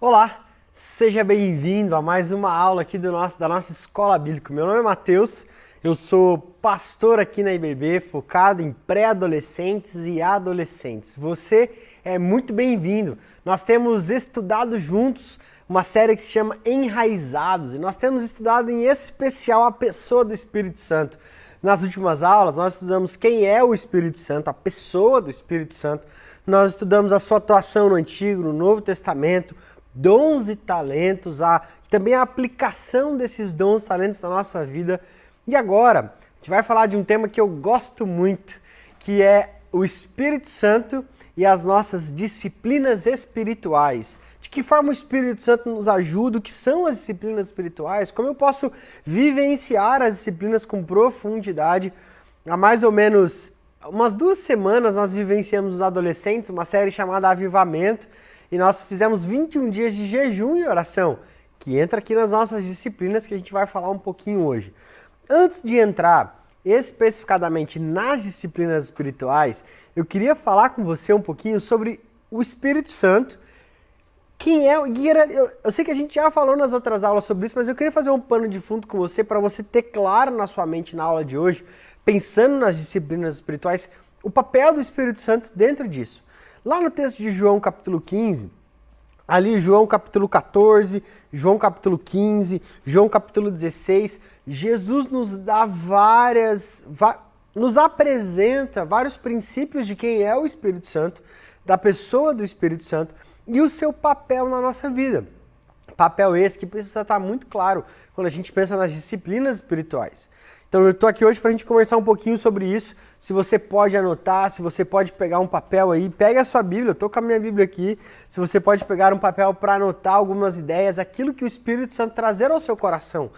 Olá, seja bem-vindo a mais uma aula aqui da nossa Escola Bíblica. Meu nome é Matheus, eu sou pastor aqui na IBB, focado em pré-adolescentes e adolescentes. Você é muito bem-vindo. Nós temos estudado juntos uma série que se chama Enraizados e nós temos estudado em especial a pessoa do Espírito Santo. Nas últimas aulas, nós estudamos quem é o Espírito Santo, a pessoa do Espírito Santo. Nós estudamos a sua atuação no Antigo, no Novo Testamento, dons e talentos, também a aplicação desses dons e talentos na nossa vida. E agora, a gente vai falar de um tema que eu gosto muito, que é o Espírito Santo e as nossas disciplinas espirituais. De que forma o Espírito Santo nos ajuda, o que são as disciplinas espirituais, como eu posso vivenciar as disciplinas com profundidade. Há mais ou menos umas 2 semanas nós vivenciamos os adolescentes, uma série chamada Avivamento, e nós fizemos 21 dias de jejum e oração, que entra aqui nas nossas disciplinas que a gente vai falar um pouquinho hoje. Antes de entrar especificadamente nas disciplinas espirituais, eu queria falar com você um pouquinho sobre o Espírito Santo. Quem é? Eu sei que a gente já falou nas outras aulas sobre isso, mas eu queria fazer um pano de fundo com você para você ter claro na sua mente na aula de hoje, pensando nas disciplinas espirituais, o papel do Espírito Santo dentro disso. Lá no texto de João capítulo 15, ali João capítulo 14, João capítulo 15, João capítulo 16, Jesus nos dá nos apresenta vários princípios de quem é o Espírito Santo, da pessoa do Espírito Santo e o seu papel na nossa vida. Papel esse que precisa estar muito claro quando a gente pensa nas disciplinas espirituais. Então eu estou aqui hoje para a gente conversar um pouquinho sobre isso. Se você pode anotar, se você pode pegar um papel aí, pega a sua Bíblia, eu estou com a minha Bíblia aqui. Se você pode pegar um papel para anotar algumas ideias, aquilo que o Espírito Santo trazer ao seu coração.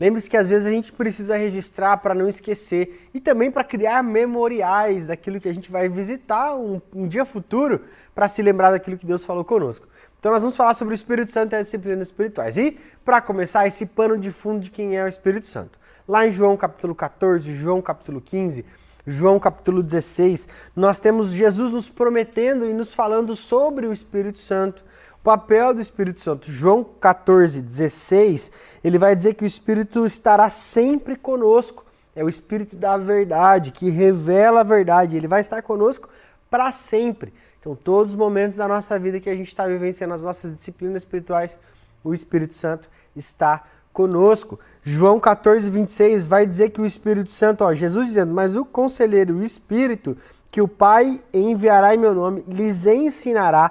Lembre-se que às vezes a gente precisa registrar para não esquecer e também para criar memoriais daquilo que a gente vai visitar um dia futuro para se lembrar daquilo que Deus falou conosco. Então nós vamos falar sobre o Espírito Santo e as disciplinas espirituais. E para começar, esse pano de fundo de quem é o Espírito Santo. Lá em João capítulo 14, João capítulo 15, João capítulo 16, nós temos Jesus nos prometendo e nos falando sobre o Espírito Santo, o papel do Espírito Santo. João 14, 16, ele vai dizer que o Espírito estará sempre conosco. É o Espírito da verdade, que revela a verdade. Ele vai estar conosco para sempre. Então, todos os momentos da nossa vida que a gente está vivenciando as nossas disciplinas espirituais, o Espírito Santo está conosco. João 14, 26 vai dizer que o Espírito Santo, Jesus dizendo, mas o Conselheiro, o Espírito, que o Pai enviará em meu nome, lhes ensinará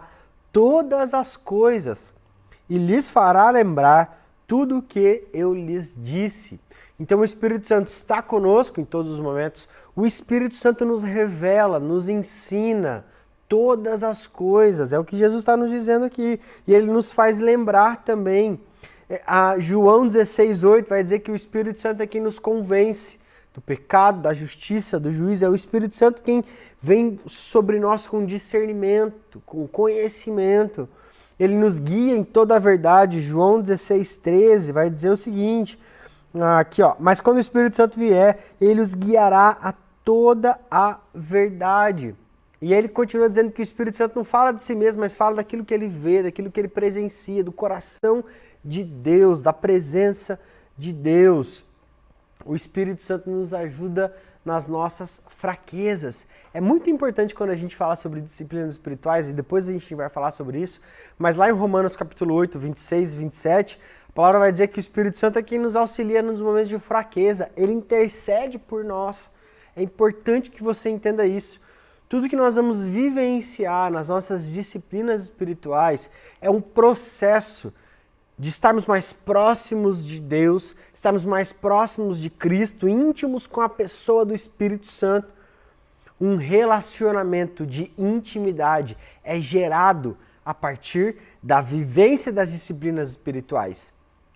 todas as coisas e lhes fará lembrar tudo o que eu lhes disse. Então o Espírito Santo está conosco em todos os momentos. O Espírito Santo nos revela, nos ensina todas as coisas. É o que Jesus está nos dizendo aqui. E ele nos faz lembrar também. A João 16:8 vai dizer que o Espírito Santo é quem nos convence do pecado, da justiça, do juízo. É o Espírito Santo quem vem sobre nós com discernimento, com conhecimento. Ele nos guia em toda a verdade. João 16:13 vai dizer o seguinte, aqui ó, mas quando o Espírito Santo vier, ele os guiará a toda a verdade. E ele continua dizendo que o Espírito Santo não fala de si mesmo, mas fala daquilo que ele vê, daquilo que ele presencia, do coração de Deus, da presença de Deus. O Espírito Santo nos ajuda nas nossas fraquezas. É muito importante quando a gente fala sobre disciplinas espirituais, e depois a gente vai falar sobre isso, mas lá em Romanos capítulo 8, 26 e 27, a palavra vai dizer que o Espírito Santo é quem nos auxilia nos momentos de fraqueza. Ele intercede por nós. É importante que você entenda isso. Tudo que nós vamos vivenciar nas nossas disciplinas espirituais é um processo de estarmos mais próximos de Deus, estarmos mais próximos de Cristo, íntimos com a pessoa do Espírito Santo. Um relacionamento de intimidade é gerado a partir da vivência das disciplinas espirituais.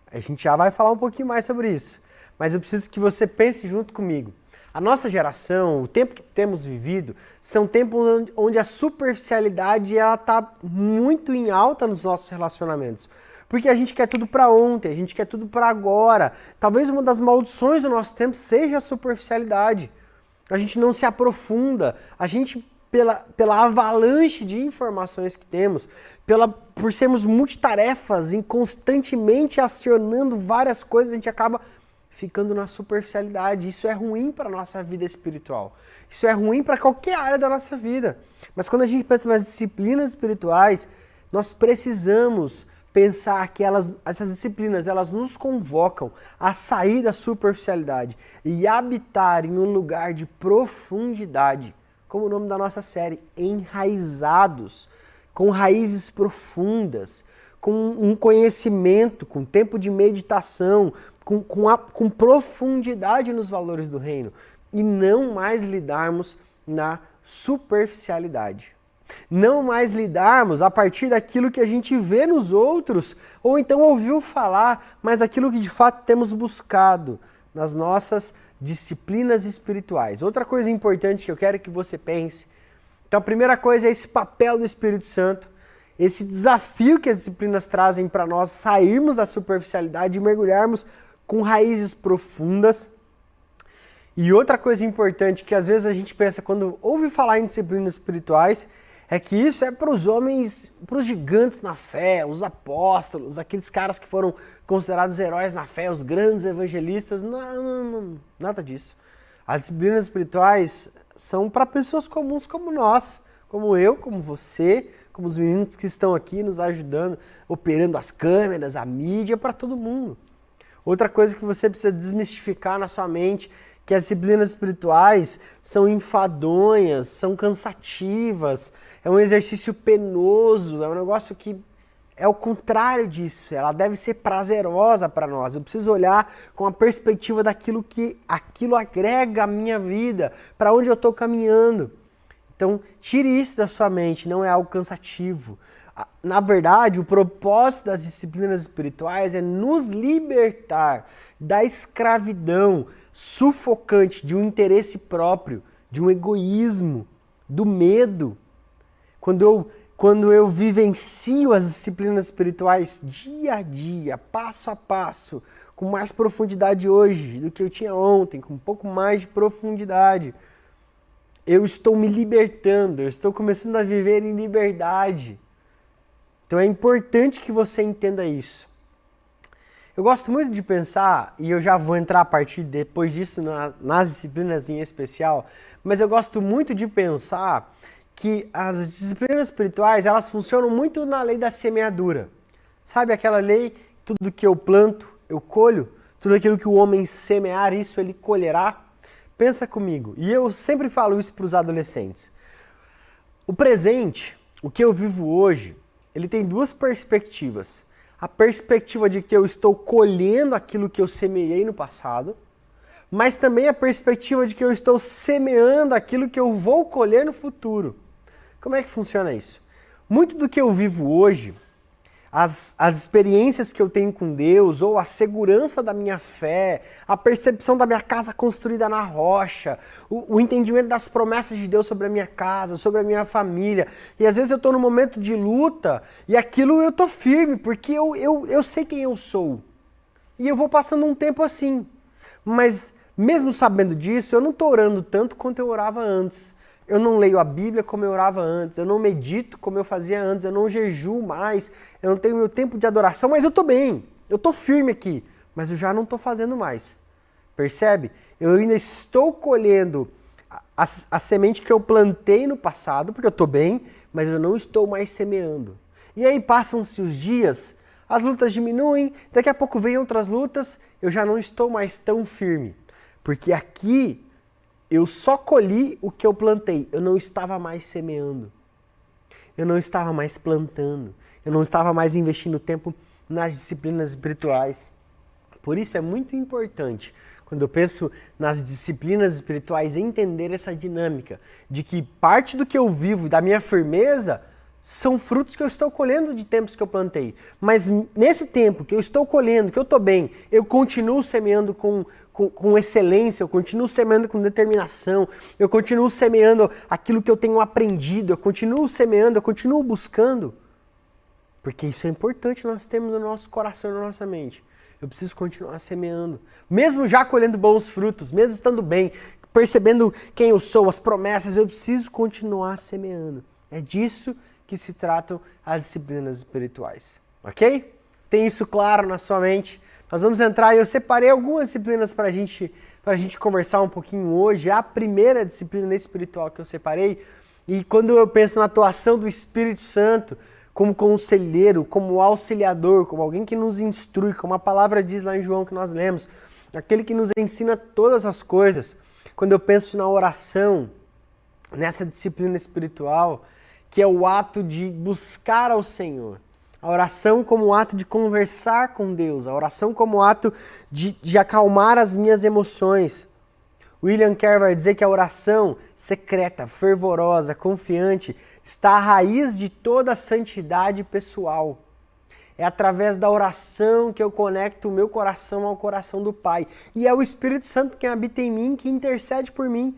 A gente já vai falar um pouquinho mais sobre isso, mas eu preciso que você pense junto comigo. A nossa geração, o tempo que temos vivido, são tempos onde a superficialidade está muito em alta nos nossos relacionamentos. Porque a gente quer tudo para ontem, a gente quer tudo para agora. Talvez uma das maldições do nosso tempo seja a superficialidade. A gente não se aprofunda, a gente pela avalanche de informações que temos, por sermos multitarefas, constantemente acionando várias coisas, a gente acaba ficando na superficialidade. Isso é ruim para a nossa vida espiritual. Isso é ruim para qualquer área da nossa vida. Mas quando a gente pensa nas disciplinas espirituais, nós precisamos pensar que essas disciplinas, elas nos convocam a sair da superficialidade e habitar em um lugar de profundidade, como o nome da nossa série, enraizados, com raízes profundas, com um conhecimento, com tempo de meditação, com profundidade nos valores do reino, e não mais lidarmos na superficialidade. Não mais lidarmos a partir daquilo que a gente vê nos outros, ou então ouviu falar, mas daquilo que de fato temos buscado nas nossas disciplinas espirituais. Outra coisa importante que eu quero que você pense, então a primeira coisa é esse papel do Espírito Santo, esse desafio que as disciplinas trazem para nós sairmos da superficialidade e mergulharmos com raízes profundas. E outra coisa importante que às vezes a gente pensa quando ouve falar em disciplinas espirituais, é que isso é para os homens, para os gigantes na fé, os apóstolos, aqueles caras que foram considerados heróis na fé, os grandes evangelistas. Não, nada disso. As disciplinas espirituais são para pessoas comuns como nós, como eu, como você, como os meninos que estão aqui nos ajudando, operando as câmeras, a mídia, para todo mundo. Outra coisa que você precisa desmistificar na sua mente, que as disciplinas espirituais são enfadonhas, são cansativas, é um exercício penoso, é um negócio que é o contrário disso, ela deve ser prazerosa para nós. Eu preciso olhar com a perspectiva daquilo que aquilo agrega à minha vida, para onde eu estou caminhando. Então, tire isso da sua mente, não é algo cansativo. Na verdade, o propósito das disciplinas espirituais é nos libertar da escravidão sufocante de um interesse próprio, de um egoísmo, do medo. Quando eu vivencio as disciplinas espirituais dia a dia, passo a passo, com mais profundidade hoje do que eu tinha ontem, com um pouco mais de profundidade, eu estou me libertando, eu estou começando a viver em liberdade. Então é importante que você entenda isso. Eu gosto muito de pensar, e eu já vou entrar a partir depois disso nas disciplinas em especial, mas eu gosto muito de pensar que as disciplinas espirituais, elas funcionam muito na lei da semeadura. Sabe aquela lei, tudo que eu planto, eu colho? Tudo aquilo que o homem semear, isso ele colherá? Pensa comigo, e eu sempre falo isso para os adolescentes. O presente, o que eu vivo hoje, ele tem duas perspectivas. A perspectiva de que eu estou colhendo aquilo que eu semeei no passado, mas também a perspectiva de que eu estou semeando aquilo que eu vou colher no futuro. Como é que funciona isso? Muito do que eu vivo hoje, as experiências que eu tenho com Deus, ou a segurança da minha fé, a percepção da minha casa construída na rocha, o entendimento das promessas de Deus sobre a minha casa, sobre a minha família. E às vezes eu estou num momento de luta e aquilo eu estou firme, porque eu sei quem eu sou. E eu vou passando um tempo assim. Mas mesmo sabendo disso, eu não estou orando tanto quanto eu orava antes. Eu não leio a Bíblia como eu orava antes, eu não medito como eu fazia antes, eu não jejuo mais, eu não tenho meu tempo de adoração, mas eu estou bem, eu estou firme aqui, mas eu já não estou fazendo mais. Percebe? Eu ainda estou colhendo a semente que eu plantei no passado, porque eu estou bem, mas eu não estou mais semeando. E aí passam-se os dias, as lutas diminuem, daqui a pouco vem outras lutas, eu já não estou mais tão firme, porque aqui eu só colhi o que eu plantei, eu não estava mais semeando, eu não estava mais plantando, eu não estava mais investindo tempo nas disciplinas espirituais. Por isso é muito importante, quando eu penso nas disciplinas espirituais, entender essa dinâmica de que parte do que eu vivo, da minha firmeza, são frutos que eu estou colhendo de tempos que eu plantei. Mas nesse tempo que eu estou colhendo, que eu estou bem, eu continuo semeando com excelência, eu continuo semeando com determinação, eu continuo semeando aquilo que eu tenho aprendido, eu continuo semeando, eu continuo buscando. Porque isso é importante nós temos no nosso coração e na nossa mente. Eu preciso continuar semeando. Mesmo já colhendo bons frutos, mesmo estando bem, percebendo quem eu sou, as promessas, eu preciso continuar semeando. É disso que se tratam as disciplinas espirituais, ok? Tem isso claro na sua mente? Nós vamos entrar e eu separei algumas disciplinas para a gente conversar um pouquinho hoje. A primeira disciplina espiritual que eu separei, e quando eu penso na atuação do Espírito Santo como conselheiro, como auxiliador, como alguém que nos instrui, como a palavra diz lá em João que nós lemos, aquele que nos ensina todas as coisas. Quando eu penso na oração, nessa disciplina espiritual, que é o ato de buscar ao Senhor. A oração como ato de conversar com Deus, a oração como ato de acalmar as minhas emoções. William Carey vai dizer que a oração secreta, fervorosa, confiante, está à raiz de toda a santidade pessoal. É através da oração que eu conecto o meu coração ao coração do Pai. E é o Espírito Santo que habita em mim, que intercede por mim.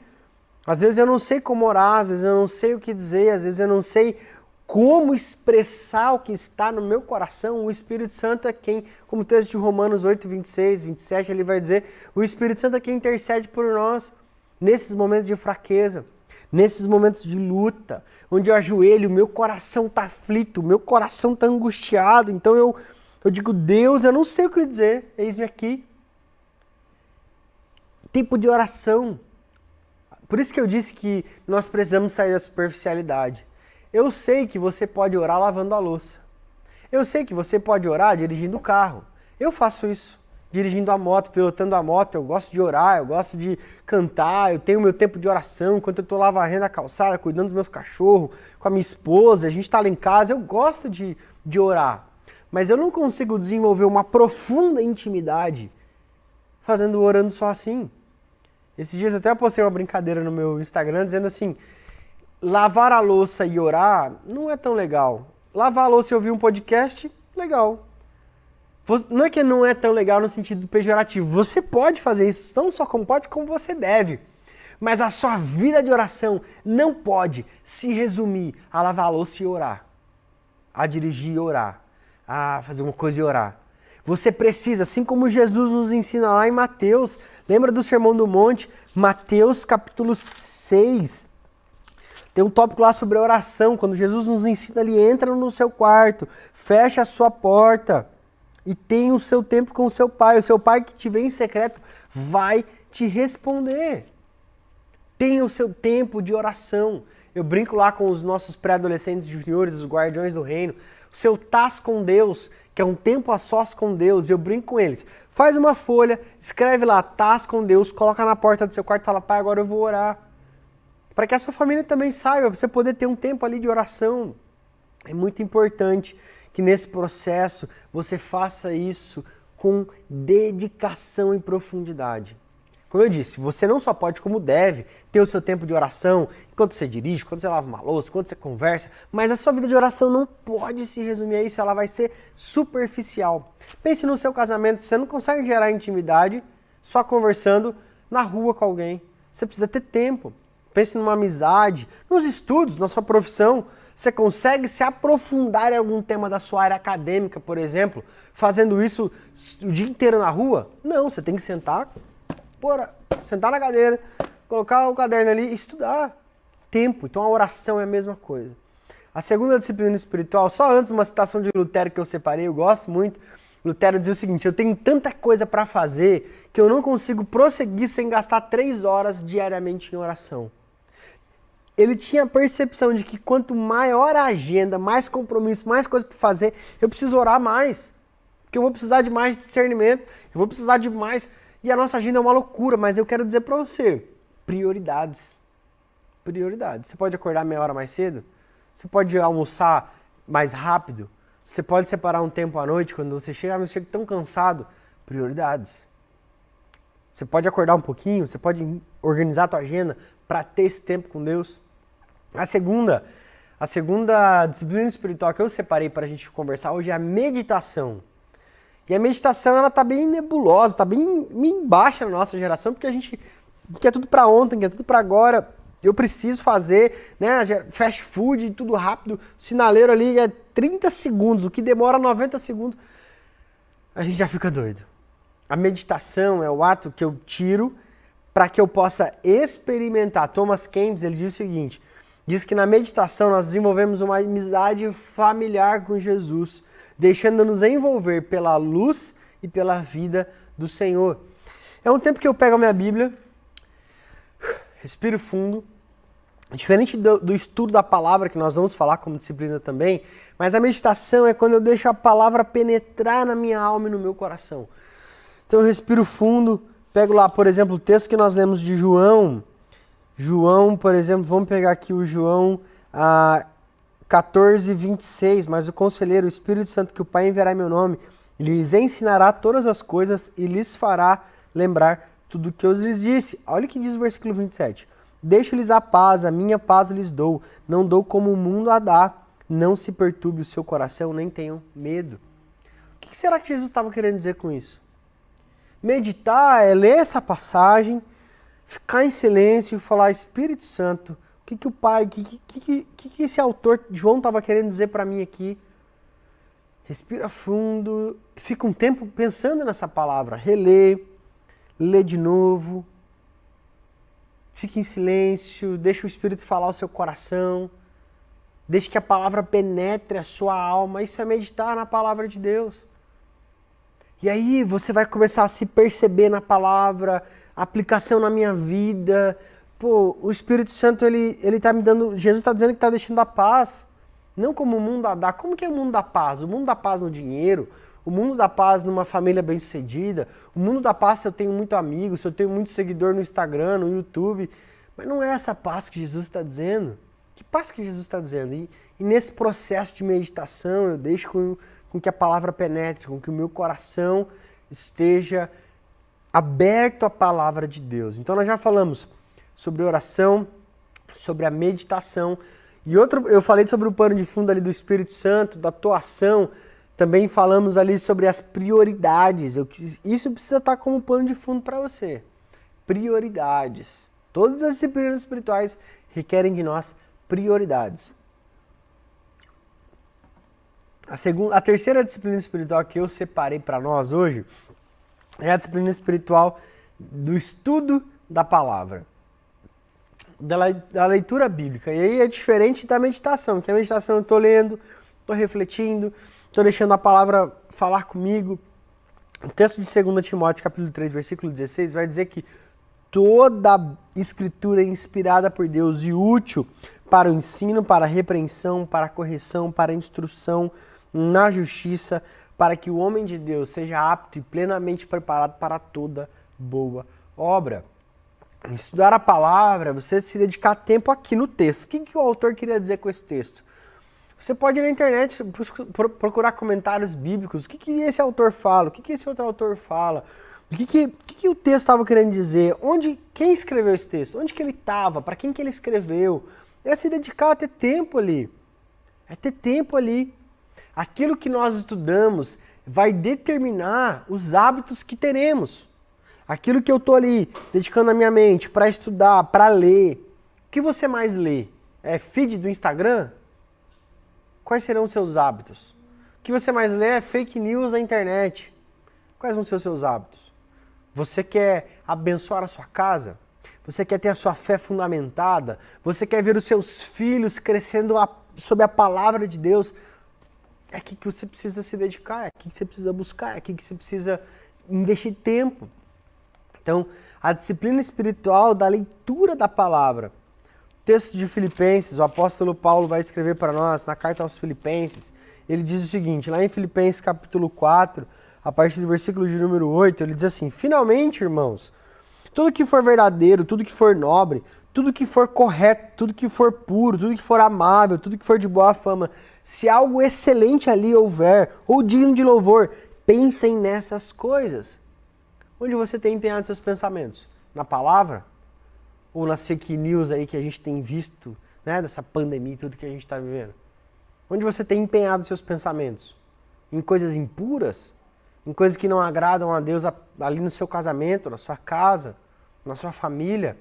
Às vezes eu não sei como orar, às vezes eu não sei o que dizer, às vezes eu não sei como expressar o que está no meu coração. O Espírito Santo é quem, como o texto de Romanos 8, 26, 27, ele vai dizer, o Espírito Santo é quem intercede por nós nesses momentos de fraqueza, nesses momentos de luta, onde eu ajoelho, o meu coração está aflito, o meu coração está angustiado. Então eu digo, Deus, eu não sei o que dizer, eis-me aqui. Tempo de oração. Por isso que eu disse que nós precisamos sair da superficialidade. Eu sei que você pode orar lavando a louça. Eu sei que você pode orar dirigindo o carro. Eu faço isso. Dirigindo a moto, pilotando a moto. Eu gosto de orar, eu gosto de cantar. Eu tenho meu tempo de oração enquanto eu estou lá varrendo a calçada, cuidando dos meus cachorros, com a minha esposa. A gente está lá em casa. Eu gosto de orar. Mas eu não consigo desenvolver uma profunda intimidade orando só assim. Esses dias até eu postei uma brincadeira no meu Instagram dizendo assim, lavar a louça e orar não é tão legal. Lavar a louça e ouvir um podcast, legal. Não é que não é tão legal no sentido pejorativo. Você pode fazer isso, não só como pode, como você deve. Mas a sua vida de oração não pode se resumir a lavar a louça e orar. A dirigir e orar. A fazer uma coisa e orar. Você precisa, assim como Jesus nos ensina lá em Mateus, lembra do Sermão do Monte? Mateus capítulo 6. Tem um tópico lá sobre a oração, quando Jesus nos ensina ali, entra no seu quarto, fecha a sua porta e tem o seu tempo com o seu pai. O seu pai que te vê em secreto vai te responder. Tenha o seu tempo de oração. Eu brinco lá com os nossos pré-adolescentes juniores, os guardiões do reino. O seu taz com Deus, que é um tempo a sós com Deus, e eu brinco com eles. Faz uma folha, escreve lá, taz com Deus, coloca na porta do seu quarto e fala, pai, agora eu vou orar. Para que a sua família também saiba, para você poder ter um tempo ali de oração. É muito importante que nesse processo você faça isso com dedicação e profundidade. Como eu disse, você não só pode, como deve, ter o seu tempo de oração enquanto você dirige, quando você lava uma louça, quando você conversa, mas a sua vida de oração não pode se resumir a isso, ela vai ser superficial. Pense no seu casamento, você não consegue gerar intimidade só conversando na rua com alguém. Você precisa ter tempo. Pense numa amizade, nos estudos, na sua profissão. Você consegue se aprofundar em algum tema da sua área acadêmica, por exemplo, fazendo isso o dia inteiro na rua? Não, você tem que sentar na cadeira, colocar o caderno ali e estudar. Tempo. Então a oração é a mesma coisa. A segunda disciplina espiritual, só antes uma citação de Lutero que eu separei, eu gosto muito. Lutero dizia o seguinte, eu tenho tanta coisa para fazer que eu não consigo prosseguir sem gastar 3 horas diariamente em oração. Ele tinha a percepção de que quanto maior a agenda, mais compromisso, mais coisa para fazer, eu preciso orar mais. Porque eu vou precisar de mais discernimento, eu vou precisar de mais... E a nossa agenda é uma loucura, mas eu quero dizer para você, prioridades. Prioridades. Você pode acordar meia hora mais cedo? Você pode almoçar mais rápido? Você pode separar um tempo à noite quando você chega, mas chega tão cansado? Prioridades. Você pode acordar um pouquinho, você pode organizar a tua agenda para ter esse tempo com Deus. A segunda disciplina espiritual que eu separei para a gente conversar hoje é a meditação. E a meditação, ela tá bem nebulosa, tá bem baixa na nossa geração, porque a gente quer tudo para ontem, quer tudo para agora. Eu preciso fazer, né, fast food, tudo rápido, o sinaleiro ali é 30 segundos, o que demora 90 segundos, a gente já fica doido. A meditação é o ato que eu tiro para que eu possa experimentar. Thomas Kempis, ele diz o seguinte, diz que na meditação nós desenvolvemos uma amizade familiar com Jesus, deixando-nos envolver pela luz e pela vida do Senhor. É um tempo que eu pego a minha Bíblia, respiro fundo, diferente do estudo da palavra, que nós vamos falar como disciplina também, mas a meditação é quando eu deixo a palavra penetrar na minha alma e no meu coração. Então eu respiro fundo, pego lá, por exemplo, o texto que nós lemos de João. João, por exemplo, vamos pegar aqui o João 14, 26. Mas o conselheiro, o Espírito Santo, que o Pai enviará em meu nome, lhes ensinará todas as coisas e lhes fará lembrar tudo o que eu lhes disse. Olha o que diz o versículo 27. Deixo-lhes a paz, a minha paz lhes dou. Não dou como o mundo a dá. Não se perturbe o seu coração, nem tenham medo. O que será que Jesus estava querendo dizer com isso? Meditar é ler essa passagem, ficar em silêncio e falar, Espírito Santo, o que o Pai, o que esse autor João estava querendo dizer para mim aqui? Respira fundo, fica um tempo pensando nessa palavra, relê, lê de novo, fique em silêncio, deixa o Espírito falar o seu coração, deixe que a palavra penetre a sua alma, isso é meditar na palavra de Deus. E aí você vai começar a se perceber na palavra, aplicação na minha vida. Pô, o Espírito Santo, ele tá me dando... Jesus está dizendo que está deixando a paz. Não como o mundo a dá. Como que é o mundo da paz? O mundo da paz no dinheiro, o mundo da paz numa família bem-sucedida, o mundo da paz se eu tenho muito amigo, se eu tenho muito seguidor no Instagram, no YouTube. Mas não é essa paz que Jesus está dizendo. Que paz que Jesus está dizendo? E nesse processo de meditação eu deixo com que a palavra penetre, com que o meu coração esteja aberto à palavra de Deus. Então nós já falamos sobre oração, sobre a meditação, e eu falei sobre o pano de fundo ali do Espírito Santo, da atuação, também falamos ali sobre as prioridades. Isso precisa estar como pano de fundo para você. Prioridades. Todas as disciplinas espirituais requerem de nós prioridades. A terceira disciplina espiritual que eu separei para nós hoje é a disciplina espiritual do estudo da palavra, da leitura bíblica. E aí é diferente da meditação, que a meditação eu estou lendo, estou refletindo, estou deixando a palavra falar comigo. O texto de 2 Timóteo, capítulo 3, versículo 16, vai dizer que toda escritura é inspirada por Deus e útil para o ensino, para a repreensão, para a correção, para a instrução na justiça, para que o homem de Deus seja apto e plenamente preparado para toda boa obra. Estudar a palavra, você se dedicar tempo aqui no texto. O que o autor queria dizer com esse texto? Você pode ir na internet procurar comentários bíblicos. O que esse autor fala? O que esse outro autor fala? O que o texto estava querendo dizer? Quem escreveu esse texto? Onde que ele estava? Para quem que ele escreveu? É se dedicar a ter tempo ali. É ter tempo ali. Aquilo que nós estudamos vai determinar os hábitos que teremos. Aquilo que eu estou ali dedicando a minha mente para estudar, para ler. O que você mais lê? É feed do Instagram? Quais serão os seus hábitos? O que você mais lê é fake news na internet. Quais vão ser os seus hábitos? Você quer abençoar a sua casa? Você quer ter a sua fé fundamentada? Você quer ver os seus filhos crescendo sob a palavra de Deus? É aqui que você precisa se dedicar, é aqui que você precisa buscar, é aqui que você precisa investir tempo. Então, a disciplina espiritual da leitura da palavra. Texto de Filipenses, o apóstolo Paulo vai escrever para nós, na carta aos Filipenses, ele diz o seguinte, lá em Filipenses capítulo 4, a partir do versículo de número 8, ele diz assim, finalmente, irmãos, tudo que for verdadeiro, tudo que for nobre, tudo que for correto, tudo que for puro, tudo que for amável, tudo que for de boa fama, se algo excelente ali houver, ou digno de louvor, pensem nessas coisas. Onde você tem empenhado seus pensamentos? Na palavra? Ou nas fake news aí que a gente tem visto, né, dessa pandemia e tudo que a gente está vivendo? Onde você tem empenhado seus pensamentos? Em coisas impuras? Em coisas que não agradam a Deus ali no seu casamento, na sua casa, na sua família?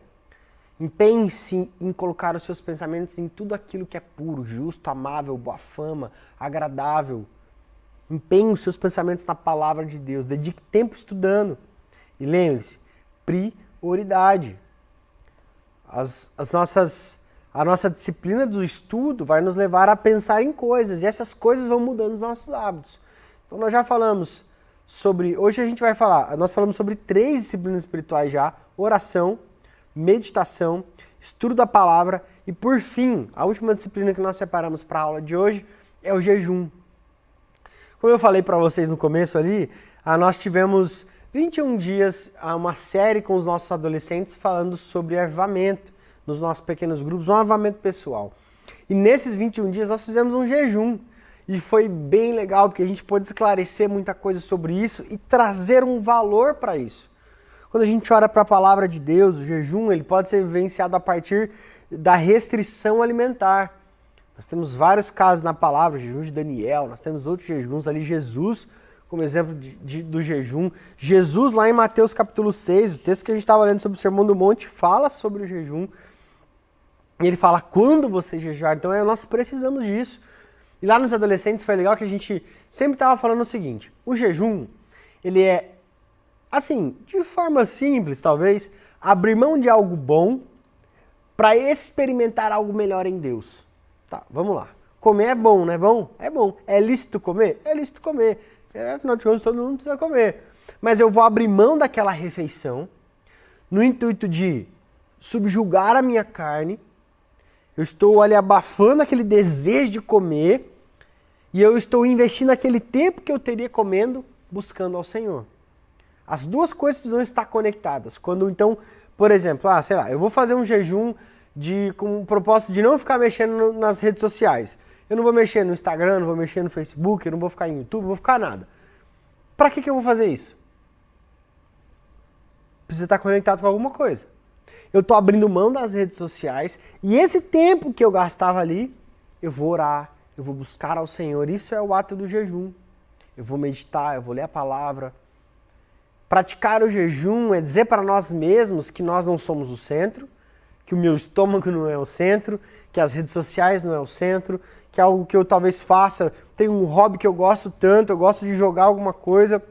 Empenhe-se em colocar os seus pensamentos em tudo aquilo que é puro, justo, amável, boa fama, agradável. Empenhe os seus pensamentos na palavra de Deus. Dedique tempo estudando. E lembre-se, prioridade. A nossa disciplina do estudo vai nos levar a pensar em coisas, e essas coisas vão mudando os nossos hábitos. Então nós já falamos sobre, hoje a gente vai falar, nós falamos sobre 3 disciplinas espirituais já: oração, meditação, estudo da palavra e, por fim, a última disciplina que nós separamos para a aula de hoje é o jejum. Como eu falei para vocês no começo ali, nós tivemos 21 dias, uma série com os nossos adolescentes falando sobre avivamento nos nossos pequenos grupos, um avivamento pessoal. E nesses 21 dias nós fizemos um jejum. E foi bem legal, porque a gente pôde esclarecer muita coisa sobre isso e trazer um valor para isso. Quando a gente ora para a palavra de Deus, o jejum ele pode ser vivenciado a partir da restrição alimentar. Nós temos vários casos na palavra, o jejum de Daniel, nós temos outros jejuns ali, Jesus como exemplo do jejum. Jesus lá em Mateus capítulo 6, o texto que a gente estava lendo sobre o Sermão do Monte, fala sobre o jejum. E ele fala quando você jejuar, então nós precisamos disso. E lá nos adolescentes foi legal que a gente sempre estava falando o seguinte: o jejum, ele é, assim, de forma simples talvez, abrir mão de algo bom para experimentar algo melhor em Deus. Tá, vamos lá. Comer é bom, não é bom? É bom. É lícito comer? É lícito comer. Afinal de contas, todo mundo precisa comer. Mas eu vou abrir mão daquela refeição no intuito de subjugar a minha carne. Eu estou ali abafando aquele desejo de comer e eu estou investindo aquele tempo que eu teria comendo buscando ao Senhor. As duas coisas precisam estar conectadas. Quando então, por exemplo, sei lá, eu vou fazer um jejum com o propósito de não ficar mexendo nas redes sociais. Eu não vou mexer no Instagram, não vou mexer no Facebook, eu não vou ficar em YouTube, não vou ficar nada. Para que eu vou fazer isso? Precisa estar conectado com alguma coisa. Eu estou abrindo mão das redes sociais e esse tempo que eu gastava ali, eu vou orar, eu vou buscar ao Senhor. Isso é o ato do jejum. Eu vou meditar, eu vou ler a palavra. Praticar o jejum é dizer para nós mesmos que nós não somos o centro, que o meu estômago não é o centro, que as redes sociais não é o centro, que é algo que eu talvez faça, tem um hobby que eu gosto tanto, eu gosto de jogar alguma coisa,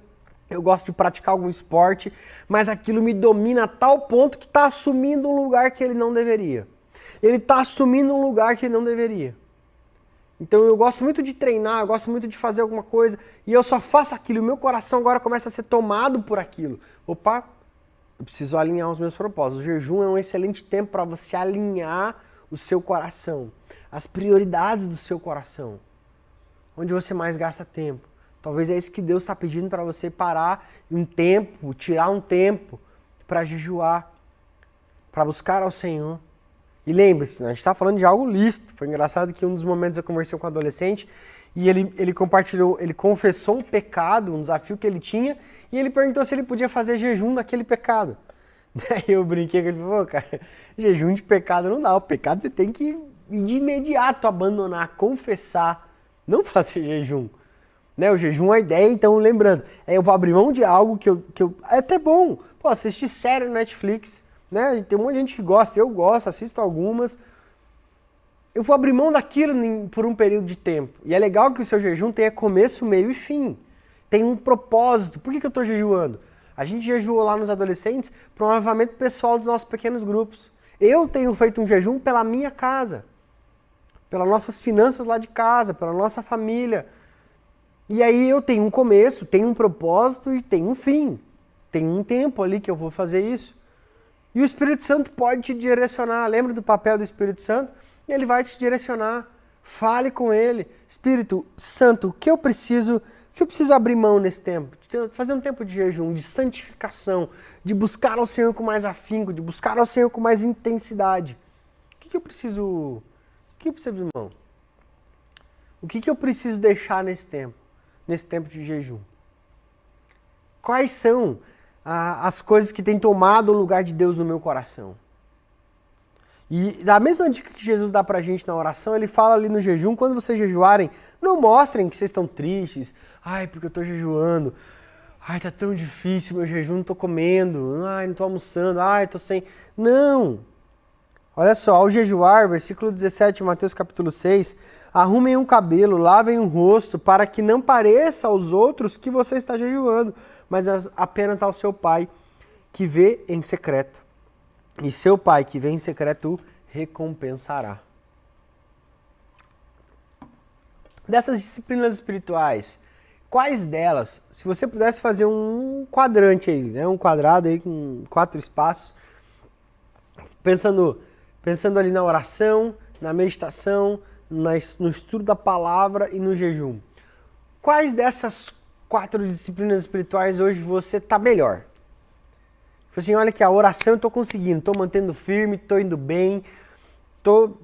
eu gosto de praticar algum esporte, mas aquilo me domina a tal ponto que está assumindo um lugar que ele não deveria. Ele está assumindo um lugar que ele não deveria. Então eu gosto muito de treinar, eu gosto muito de fazer alguma coisa, e eu só faço aquilo, o meu coração agora começa a ser tomado por aquilo. Opa, eu preciso alinhar os meus propósitos. O jejum é um excelente tempo para você alinhar o seu coração, as prioridades do seu coração, onde você mais gasta tempo. Talvez é isso que Deus está pedindo para você parar um tempo, tirar um tempo para jejuar, para buscar ao Senhor. E lembre-se, a gente está falando de algo lícito. Foi engraçado que um dos momentos eu conversei com um adolescente e ele compartilhou, ele confessou um pecado, um desafio que ele tinha, e ele perguntou se ele podia fazer jejum daquele pecado. Daí eu brinquei com ele, falei, cara, jejum de pecado não dá, o pecado você tem que de imediato abandonar, confessar, não fazer jejum. Né, o jejum, a ideia, então, lembrando, eu vou abrir mão de algo que eu é até bom, assistir série no Netflix, né, tem um monte de gente que gosta, eu gosto, assisto algumas, eu vou abrir mão daquilo por um período de tempo, e é legal que o seu jejum tenha começo, meio e fim, tem um propósito. Por que eu estou jejuando? A gente jejuou lá nos adolescentes para um avivamento pessoal dos nossos pequenos grupos. Eu tenho feito um jejum pela minha casa, pelas nossas finanças lá de casa, pela nossa família. E aí eu tenho um começo, tenho um propósito e tenho um fim. Tem um tempo ali que eu vou fazer isso. E o Espírito Santo pode te direcionar. Lembra do papel do Espírito Santo? Ele vai te direcionar. Fale com ele. Espírito Santo, o que eu preciso abrir mão nesse tempo? Fazer um tempo de jejum, de santificação, de buscar ao Senhor com mais afinco, de buscar ao Senhor com mais intensidade. O que eu preciso abrir mão? O que eu preciso deixar nesse tempo de jejum? Quais são as coisas que têm tomado o lugar de Deus no meu coração? E da mesma dica que Jesus dá pra gente na oração, ele fala ali no jejum, quando vocês jejuarem, não mostrem que vocês estão tristes. Ai, porque eu tô jejuando. Ai, tá tão difícil meu jejum, não tô comendo. Ai, não tô almoçando. Ai, tô sem... Não! Olha só, ao jejuar, versículo 17 de Mateus capítulo 6, arrumem um cabelo, lavem o rosto, para que não pareça aos outros que você está jejuando, mas apenas ao seu Pai, que vê em secreto, e seu Pai que vê em secreto o recompensará. Dessas disciplinas espirituais, quais delas, se você pudesse fazer um quadrante aí, né, um quadrado aí com 4 espaços, pensando ali na oração, na meditação, no estudo da palavra e no jejum, quais dessas 4 disciplinas espirituais hoje você está melhor? Assim, olha que a oração eu estou conseguindo, estou mantendo firme, estou indo bem,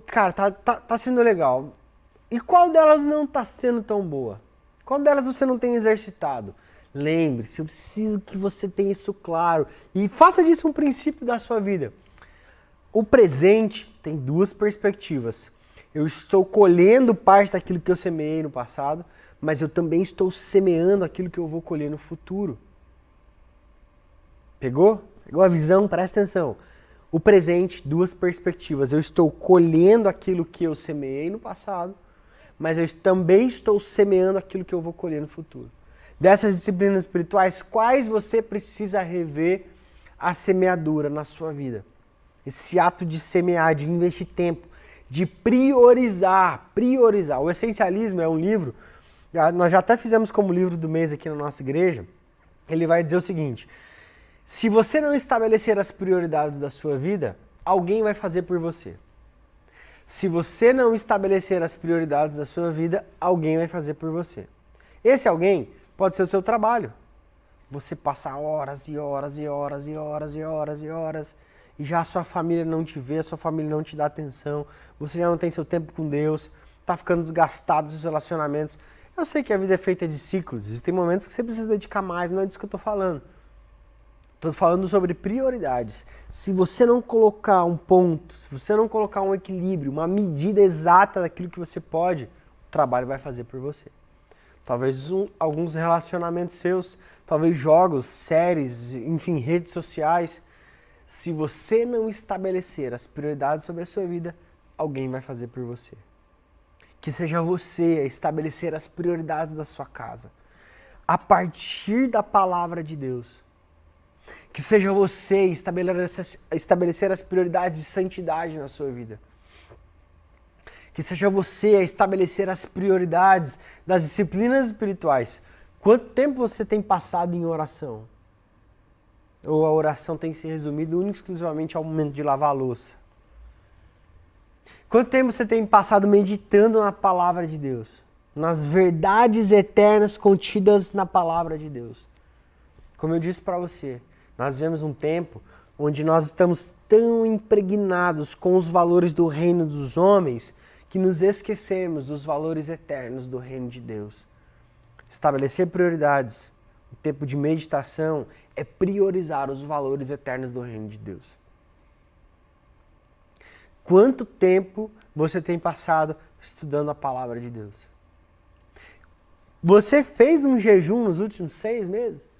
cara, tá sendo legal. E qual delas não está sendo tão boa? Qual delas você não tem exercitado? Lembre-se, eu preciso que você tenha isso claro e faça disso um princípio da sua vida. O presente tem 2 perspectivas. Eu estou colhendo parte daquilo que eu semeei no passado, mas eu também estou semeando aquilo que eu vou colher no futuro. Pegou? Pegou a visão? Presta atenção. O presente, 2 perspectivas. Eu estou colhendo aquilo que eu semeei no passado, mas eu também estou semeando aquilo que eu vou colher no futuro. Dessas disciplinas espirituais, quais você precisa rever a semeadura na sua vida? Esse ato de semear, de investir tempo, de priorizar. O Essencialismo é um livro, nós já até fizemos como livro do mês aqui na nossa igreja. Ele vai dizer o seguinte: se você não estabelecer as prioridades da sua vida, alguém vai fazer por você. Se você não estabelecer as prioridades da sua vida, alguém vai fazer por você. Esse alguém pode ser o seu trabalho. Você passa horas e horas e horas e horas e horas e horas e já a sua família não te vê, a sua família não te dá atenção, você já não tem seu tempo com Deus, está ficando desgastado os seus relacionamentos. Eu sei que a vida é feita de ciclos, existem momentos que você precisa dedicar mais, não é disso que eu estou falando. Estou falando sobre prioridades. Se você não colocar um ponto, se você não colocar um equilíbrio, uma medida exata daquilo que você pode, o trabalho vai fazer por você. Talvez alguns relacionamentos seus, talvez jogos, séries, enfim, redes sociais. Se você não estabelecer as prioridades sobre a sua vida, alguém vai fazer por você. Que seja você a estabelecer as prioridades da sua casa, a partir da palavra de Deus. Que seja você estabelecer as prioridades de santidade na sua vida. Que seja você a estabelecer as prioridades das disciplinas espirituais. Quanto tempo você tem passado em oração? Ou a oração tem se resumido única e exclusivamente ao momento de lavar a louça? Quanto tempo você tem passado meditando na palavra de Deus? Nas verdades eternas contidas na palavra de Deus? Como eu disse para você, nós vivemos um tempo onde nós estamos tão impregnados com os valores do reino dos homens que nos esquecemos dos valores eternos do reino de Deus. Estabelecer prioridades, o tempo de meditação, é priorizar os valores eternos do reino de Deus. Quanto tempo você tem passado estudando a palavra de Deus? Você fez um jejum nos últimos 6 meses?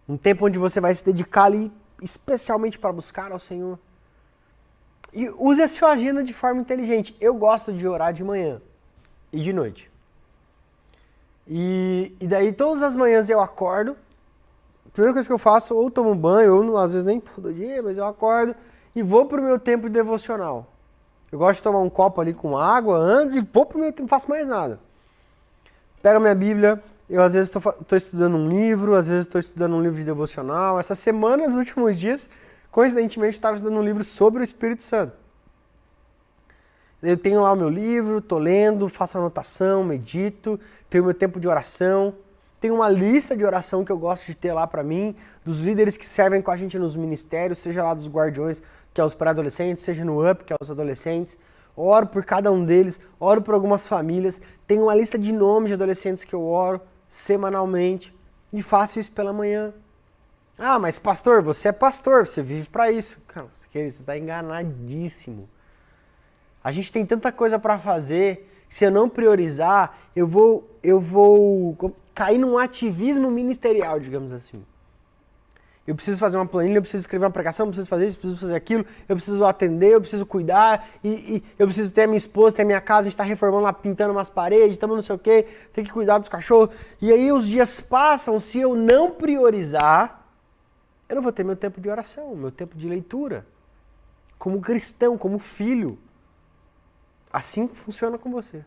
Um tempo onde você vai se dedicar ali especialmente para buscar ao Senhor. E use a sua agenda de forma inteligente. Eu gosto de orar de manhã e de noite. E daí todas as manhãs eu acordo. A primeira coisa que eu faço, ou tomo banho, ou às vezes nem todo dia, mas eu acordo e vou pro meu tempo devocional. Eu gosto de tomar um copo ali com água antes e vou pro meu tempo, não faço mais nada. Pego a minha Bíblia. Eu às vezes estou estudando um livro, às vezes estou estudando um livro de devocional. Essa semana, nos últimos dias, coincidentemente, estava estudando um livro sobre o Espírito Santo. Eu tenho lá o meu livro, estou lendo, faço anotação, medito, tenho meu tempo de oração. Tenho uma lista de oração que eu gosto de ter lá para mim, dos líderes que servem com a gente nos ministérios, seja lá dos guardiões, que é os pré-adolescentes, seja no UP, que é os adolescentes. Oro por cada um deles, oro por algumas famílias. Tenho uma lista de nomes de adolescentes que eu oro semanalmente e faço isso pela manhã. Ah, mas pastor, você é pastor, você vive para isso. Calma, você está enganadíssimo. A gente tem tanta coisa para fazer, se eu não priorizar, eu vou cair num ativismo ministerial, digamos assim. Eu preciso fazer uma planilha, eu preciso escrever uma pregação, eu preciso fazer isso, eu preciso fazer aquilo, eu preciso atender, eu preciso cuidar, e eu preciso ter a minha esposa, ter a minha casa, a gente está reformando lá, pintando umas paredes, estamos não sei o quê, tem que cuidar dos cachorros. E aí os dias passam, se eu não priorizar, eu não vou ter meu tempo de oração, meu tempo de leitura. Como cristão, como filho. Assim funciona com você.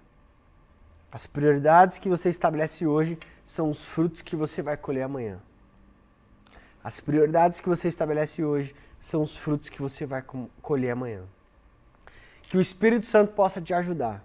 As prioridades que você estabelece hoje são os frutos que você vai colher amanhã. As prioridades que você estabelece hoje são os frutos que você vai colher amanhã. Que o Espírito Santo possa te ajudar.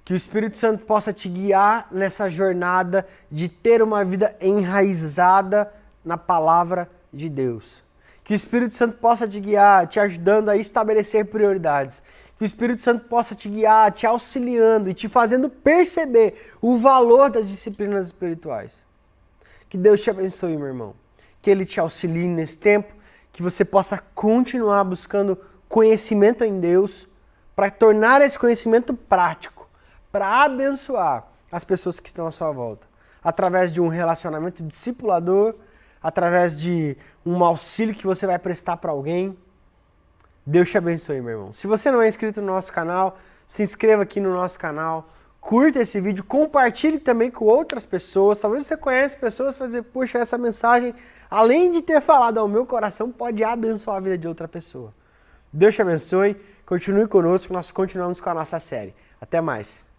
Que o Espírito Santo possa te guiar nessa jornada de ter uma vida enraizada na palavra de Deus. Que o Espírito Santo possa te guiar, te ajudando a estabelecer prioridades. Que o Espírito Santo possa te guiar, te auxiliando e te fazendo perceber o valor das disciplinas espirituais. Que Deus te abençoe, meu irmão. Que Ele te auxilie nesse tempo, que você possa continuar buscando conhecimento em Deus, para tornar esse conhecimento prático, para abençoar as pessoas que estão à sua volta, através de um relacionamento discipulador, através de um auxílio que você vai prestar para alguém. Deus te abençoe, meu irmão. Se você não é inscrito no nosso canal, se inscreva aqui no nosso canal, curta esse vídeo, compartilhe também com outras pessoas. Talvez você conheça pessoas para dizer, poxa, essa mensagem, além de ter falado ao meu coração, pode abençoar a vida de outra pessoa. Deus te abençoe, continue conosco, nós continuamos com a nossa série. Até mais.